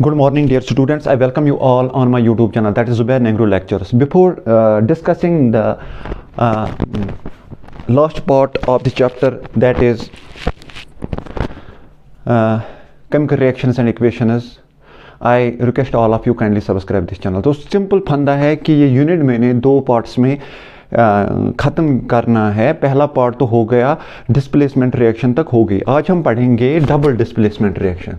Good morning, dear students. I welcome you all on my YouTube channel, that is Zubair Nehru Lectures. Before discussing the last part of the chapter, that is chemical reactions and equations, I request all of you kindly subscribe this channel. तो simple फंदा है कि ये unit मैंने दो parts में ख़त्म करना है. पहला पार्ट तो हो गया, डिस्प्लेसमेंट रिएक्शन तक हो गई. आज हम पढ़ेंगे double displacement reaction.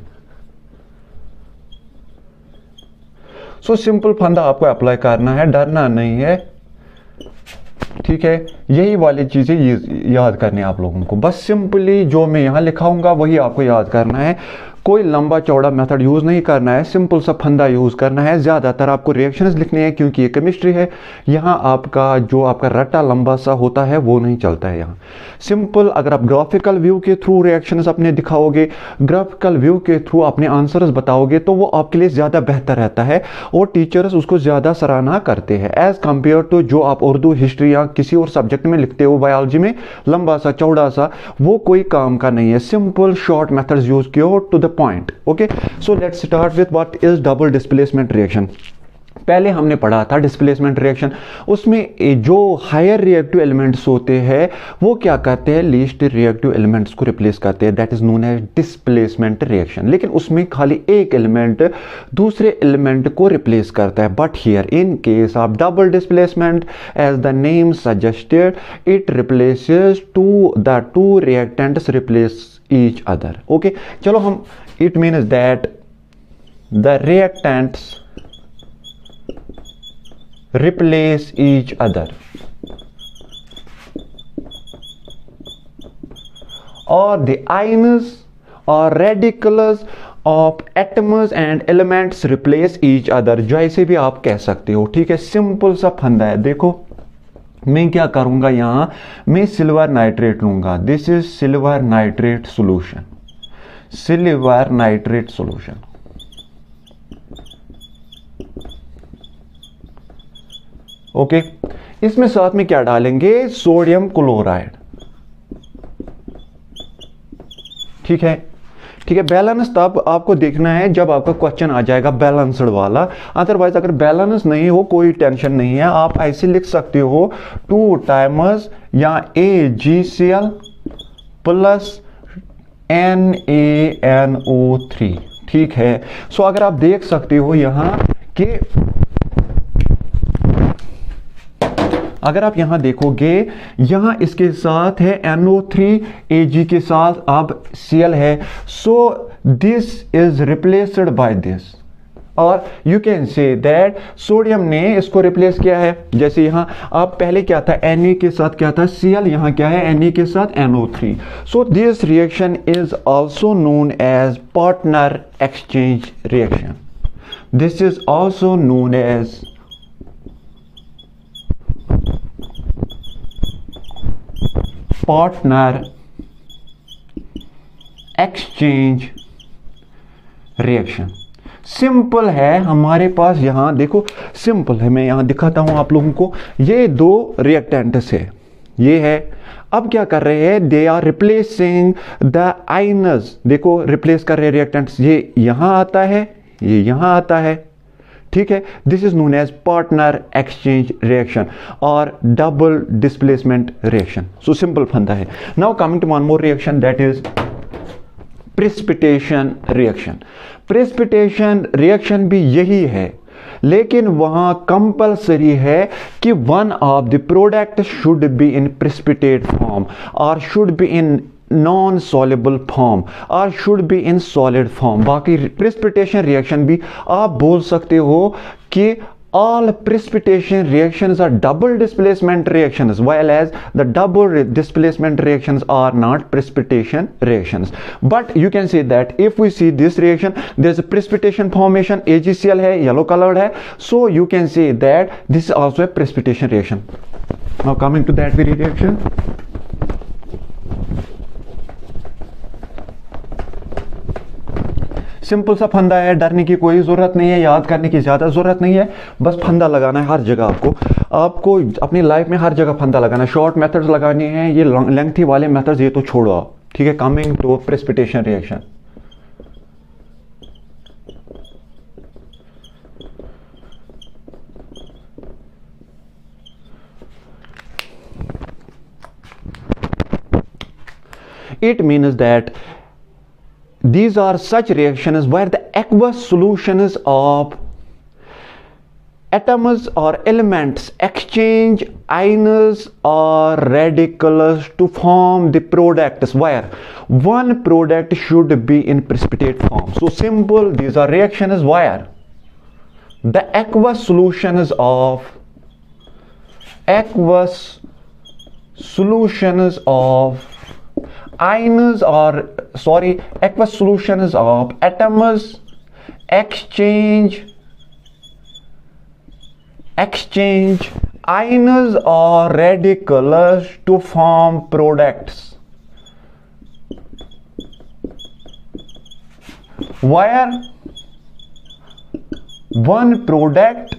So simple फंदा आपको अप्लाई करना है, डरना नहीं है, ठीक है. यही वाली चीज़ें याद करनी है आप लोगों को. बस सिंपली जो मैं यहाँ लिखाऊंगा वही आपको याद करना है. कोई लंबा चौड़ा मेथड यूज़ नहीं करना है, सिंपल सा फंदा यूज़ करना है. ज़्यादातर आपको रिएक्शंस लिखने हैं क्योंकि ये केमिस्ट्री है. यहाँ आपका रट्टा लंबा सा होता है वो नहीं चलता है. यहाँ सिंपल अगर आप ग्राफिकल व्यू के थ्रू रिएक्शंस अपने दिखाओगे, ग्राफिकल व्यू के थ्रू अपने आंसर्स बताओगे तो वो आपके लिए ज़्यादा बेहतर रहता है और टीचर्स उसको ज़्यादा सराहना करते हैं एज़ कम्पेयर टू जो आप उर्दू, हिस्ट्री या किसी और सब्जेक्ट में लिखते हो. बायोलॉजी में लंबा सा चौड़ा सा वो कोई काम का नहीं है. सिंपल शॉर्ट मेथड्स यूज़ किया to the point. Okay, so let's start with what is double displacement reaction. पहले हमने पढ़ा था डिस्प्लेसमेंट रिएक्शन. उसमें जो हायर रिएक्टिव एलिमेंट्स होते हैं वो क्या करते हैं, लीस्ट रिएक्टिव एलिमेंट्स को रिप्लेस करते हैं. That is known as displacement reaction. लेकिन उसमें खाली एक एलिमेंट दूसरे एलिमेंट को रिप्लेस करता है. But here in case of double displacement, as the name suggested, it replaces the two reactants replace each other. Okay, चलो हम, it means that the reactants replace each other or the ions or radicals of atoms and elements replace each other. जो ऐसे भी आप कह सकते हो, ठीक है. सिंपल सा फंदा है. देखो मैं क्या करूंगा, यहां मैं सिल्वर नाइट्रेट लूंगा. This is silver nitrate solution, silver nitrate solution. Okay, इसमें साथ में क्या डालेंगे, सोडियम क्लोराइड. ठीक है, ठीक है. बैलेंस तब आपको देखना है जब आपका क्वेश्चन आ जाएगा बैलेंस्ड वाला. अदरवाइज अगर बैलेंस नहीं हो कोई टेंशन नहीं है, आप ऐसे लिख सकते हो 2 टाइम्स या AgCl प्लस NaNO3. ठीक है. सो अगर आप देख सकते हो यहां कि अगर आप यहां देखोगे, यहां इसके साथ है NO3, Ag के साथ अब Cl है. So this is replaced by this, और you can say that sodium ने इसको रिप्लेस किया है. जैसे यहां आप पहले क्या था, Na के साथ क्या था Cl, यहां क्या है Na के साथ NO3. So this reaction is also known as partner exchange reaction. This is also known as partner exchange reaction. Simple है हमारे पास. यहां देखो सिंपल है, मैं यहां दिखाता हूं आप लोगों को. ये दो रिएक्टेंट्स है, ये है. अब क्या कर रहे हैं, दे आर रिप्लेसिंग द आयनस. देखो रिप्लेस कर रहे हैं रिएक्टेंट्स. ये यहां आता है, ये यहां आता है. ठीक है. This is known as partner exchange reaction और double displacement reaction. So simple फंदा है. Now coming to one more reaction, that is precipitation reaction. Precipitation reaction भी यही है, लेकिन वहां कंपलसरी है कि one of the product should be in precipitate form और should be in non soluble form और should be in solid form. बाकी प्रेसिपिटेशन रिएक्शन भी आप बोल सकते हो कि all precipitation reactions are double displacement reactions, while as the double displacement reactions are not precipitation reactions. But you can say that if we see this reaction, there's a precipitation formation, AgCl है, yellow colored है, so you can say that this is also a precipitation reaction. Now coming to that very reaction, simple सा फंदा है, डरने की कोई ज़रूरत नहीं है, याद करने की ज़्यादा ज़रूरत नहीं है. बस फंदा लगाना है हर जगह. आपको अपनी लाइफ में हर जगह फंदा लगाना है. शॉर्ट मेथड्स लगाने हैं, ये लेंथी वाले मेथड्स ये तो छोड़ो आप. ठीक है. Coming to precipitation reaction, It means that these are such reactions where the aqueous solutions of atoms or elements exchange ions or radicals to form the products, where one product should be in precipitate form. So simple, these are reactions where the aqueous solutions of ions or aqueous solutions of atoms exchange ions or radicals to form products, where one product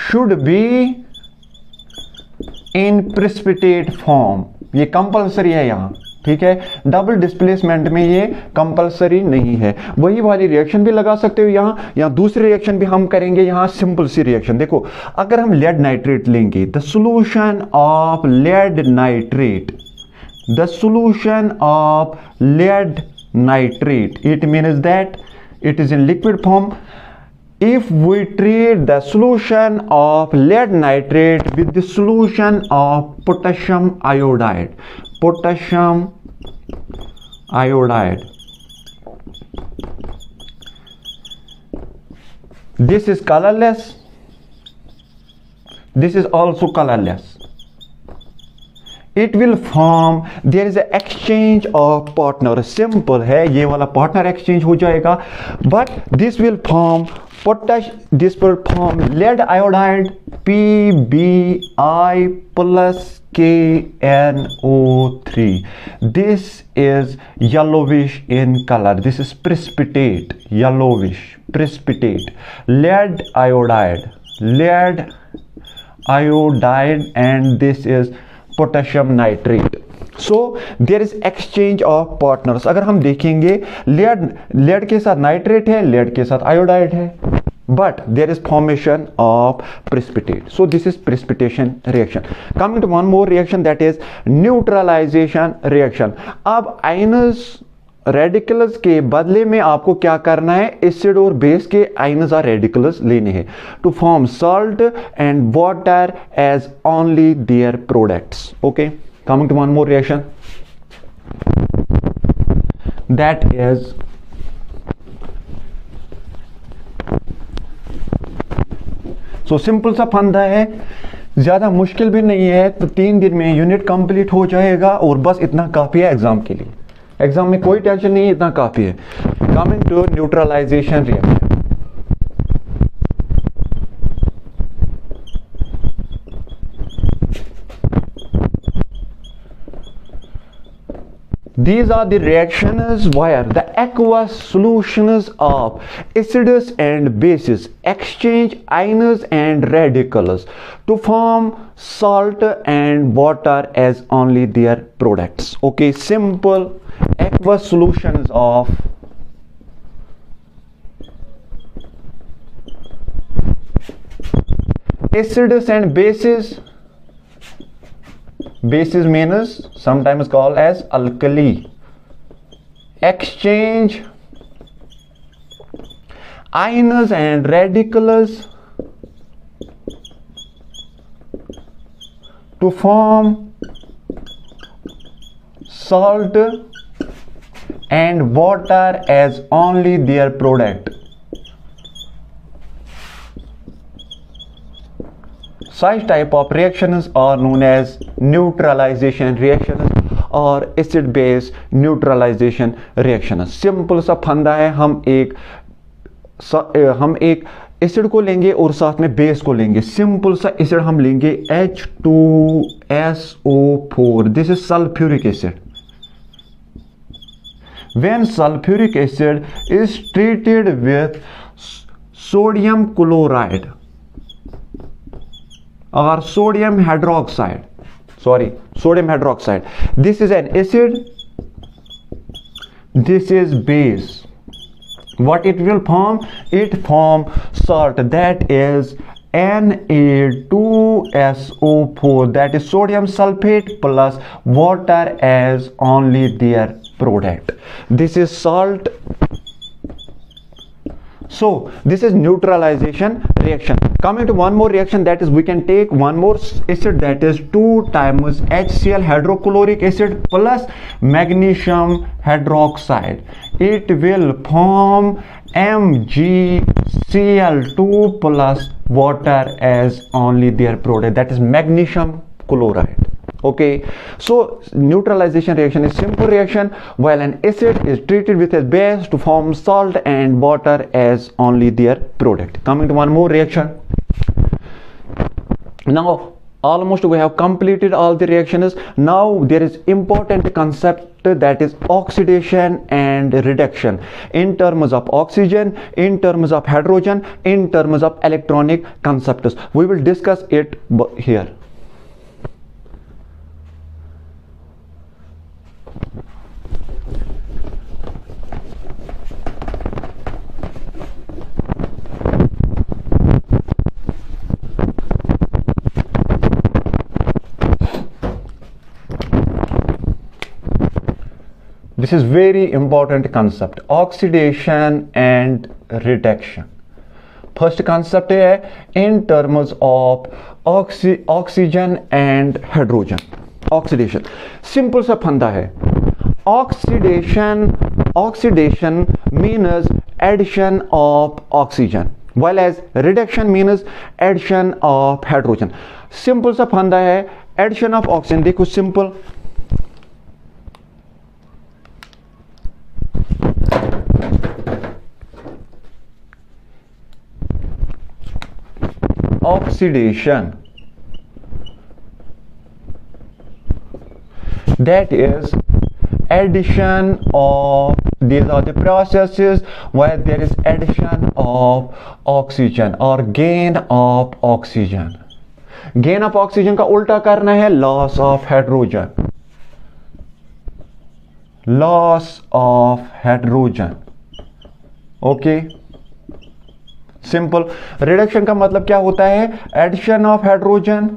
should be in precipitate form. ये compulsory है यहाँ, ठीक है। Double displacement में ये compulsory नहीं है। वही वाली रिएक्शन भी लगा सकते हो यहाँ दूसरी रिएक्शन भी हम करेंगे। यहाँ सिंपल सी रिएक्शन देखो, अगर हम लेड नाइट्रेट लेंगे, the solution of lead nitrate, it means that it is in liquid form. If we treat the solution of lead nitrate with the solution of potassium iodide, this is colorless, this is also colorless. It will form, there is an exchange of partner. Simple है, ये वाला partner exchange हो जाएगा, but this will form lead iodide PBI plus KNO3. This is yellowish in color. This is precipitate, yellowish precipitate. Lead iodide, and this is potassium nitrate. So there is exchange of partners. अगर हम देखेंगे lead के साथ nitrate है, lead के साथ iodide है, but there is formation of precipitate. So this is precipitation reaction. Coming to one more reaction, that is neutralization reaction. अब आयनस रेडिकल्स के बदले में आपको क्या करना है, एसिड और बेस के आयन्स और रेडिकल्स लेने हैं to form salt and water as only their products. Okay, coming to one more reaction, that is so simple सा फंदा है, ज्यादा मुश्किल भी नहीं है. तो 3 दिन में यूनिट कंप्लीट हो जाएगा और बस इतना काफी है एग्जाम के लिए. एग्जाम में कोई टेंशन नहीं है, इतना काफी है. Coming to neutralisation reaction. These are the reactions where the aqueous solutions of acids and bases exchange ions and radicals to form salt and water as only their products. Okay, simple aqueous solutions of acids and bases. Bases means sometimes called as alkali. Exchange ions and radicals to form salt and water as only their product. Such type of reactions are known as neutralization reactions or acid base neutralization reactions. Simple सा फंदा है, हम एक acid को लेंगे और साथ में बेस को लेंगे. सिंपल सा एसिड हम लेंगे H2SO4. This is sulphuric acid. When sulfuric acid is treated with sodium chloride or sodium hydroxide, this is an acid, this is base. What it will form? It form salt, that is Na2SO4, that is sodium sulfate plus water as only their product. This is salt. So this is neutralization reaction. Coming to one more reaction, that is we can take one more acid, that is 2 times HCl hydrochloric acid plus magnesium hydroxide. It will form MgCl2 plus water as only their product, that is magnesium chloride. Okay, so neutralization reaction is simple reaction, while an acid is treated with a base to form salt and water as only their product. Coming to one more reaction. Now almost we have completed all the reactions. Now there is important concept, that is oxidation and reduction, in terms of oxygen, in terms of hydrogen, in terms of electronic concepts. We will discuss it here. This is very important concept, oxidation and reduction. First concept है in terms of oxygen and hydrogen. Oxidation simple सा फंदा है. Oxidation means addition of oxygen, while as reduction means addition of hydrogen. Simple सा फंदा है, addition of oxygen. देखो simple, oxidation, that is addition of, these are the processes where there is addition of oxygen or gain of oxygen. Gain of oxygen का उल्टा करना है loss of hydrogen. Loss of hydrogen. Okay, simple. Reduction का मतलब क्या होता है? Addition of hydrogen,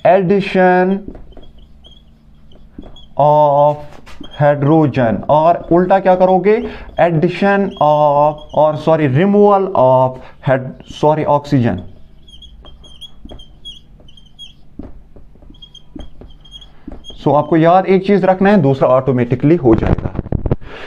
addition of hydrogen, और उल्टा क्या करोगे? एडिशन ऑफ, और sorry removal of oxygen. So आपको याद एक चीज रखना है, दूसरा ऑटोमेटिकली हो जाएगा.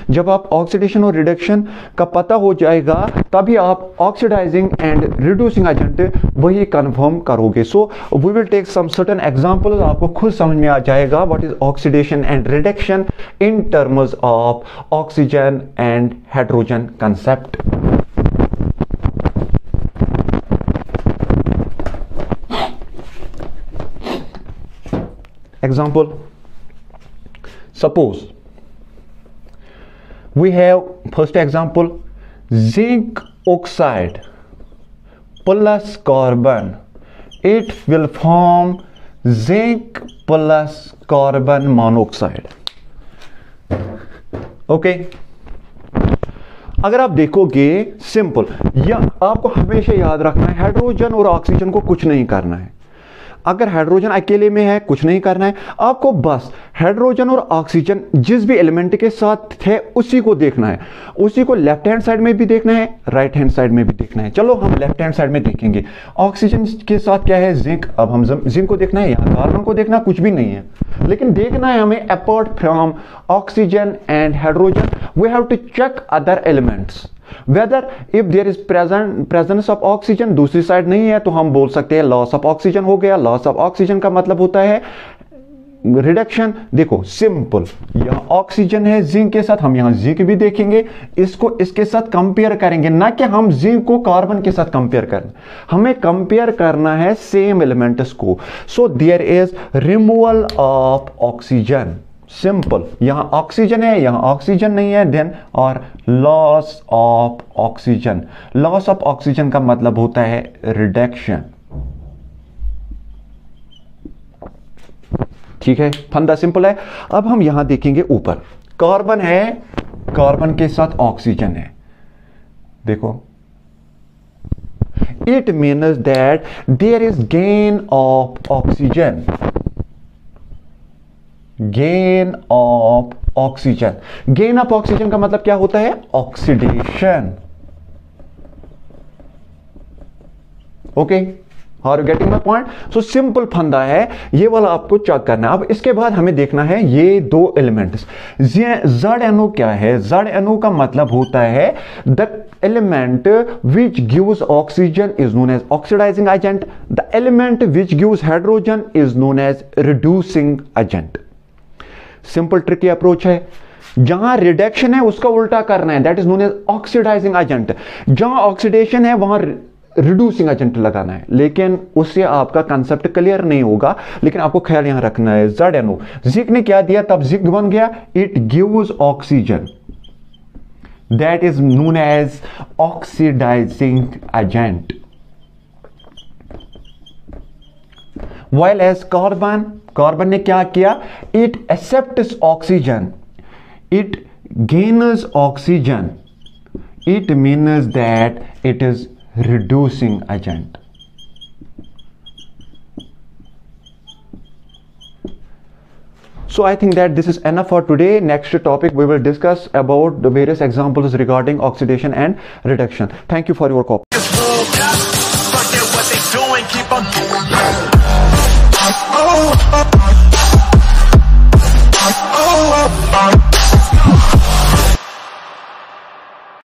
जब आप ऑक्सीडेशन और रिडक्शन का पता हो जाएगा तभी आप ऑक्सीडाइजिंग एंड रिड्यूसिंग एजेंट वही कंफर्म करोगे. So we will take some certain examples, आपको खुद समझ में आ जाएगा what is oxidation and reduction in terms of oxygen and hydrogen concept. Example, suppose we have first example, zinc oxide plus carbon, it will form zinc plus carbon monoxide. Okay, अगर आप देखोगे simple, या आपको हमेशा याद रखना है hydrogen और ऑक्सीजन को कुछ नहीं करना है. अगर हाइड्रोजन अकेले में है कुछ नहीं करना है आपको, बस हाइड्रोजन और ऑक्सीजन जिस भी एलिमेंट के साथ थे उसी को देखना है. उसी को लेफ्ट हैंड साइड में भी देखना है, राइट हैंड साइड में भी देखना है. चलो हम लेफ्ट हैंड साइड में देखेंगे. ऑक्सीजन के साथ क्या है? जिंक. अब हम जिंक को देखना है, यहाँ कार्बन को देखना, कुछ भी नहीं है, लेकिन देखना है हमें apart from oxygen and hydrogen we have to check other elements whether if there is presence of oxygen. दूसरी साइड नहीं है तो हम बोल सकते हैं लॉस ऑफ ऑक्सीजन हो गया. लॉस ऑफ ऑक्सीजन का मतलब होता है रिडक्शन. देखो सिंपल, यहां ऑक्सीजन है जिंक के साथ, हम यहां जिंक भी देखेंगे, इसको इसके साथ कंपेयर करेंगे, ना कि हम जिंक को कार्बन के साथ कंपेयर करना. हमें कंपेयर करना है सेम एलिमेंट्स को. So there is removal of oxygen. Simple, यहां ऑक्सीजन है यहां ऑक्सीजन नहीं है, देन और loss of oxygen. Loss of oxygen का मतलब होता है रिडक्शन. ठीक है, फंदा सिंपल है. अब हम यहां देखेंगे ऊपर कार्बन है, कार्बन के साथ ऑक्सीजन है. देखो it means that there is gain of oxygen. Gain of oxygen. Gain of oxygen का मतलब क्या होता है? Oxidation. Okay? Are you getting my point? So simple फंदा है, ये वाला आपको चेक करना है। अब इसके बाद हमें देखना है ये दो एलिमेंट्स। ZNO क्या है? ZNO का मतलब होता है the element which gives oxygen is known as oxidizing agent. The element which gives hydrogen is known as reducing agent. Simple tricky approach है। जहां रिडक्शन है उसका उल्टा करना है, that is known as oxidising agent. जहां ऑक्सीडेशन है वहां रिड्यूसिंग एजेंट लगाना है, लेकिन उससे आपका कंसेप्ट क्लियर नहीं होगा। लेकिन आपको ख्याल यहां रखना है, ZNO जिंक ने क्या दिया, तब जिंक बन गया, it gives oxygen, that is known as oxidising agent. While as carbon ने क्या किया, it accepts oxygen, it gains oxygen, it means that it is reducing agent. So I think that this is enough for today. Next topic we will discuss about the various examples regarding oxidation and reduction. Thank you for your copy. Forget what they doing, keep on doing.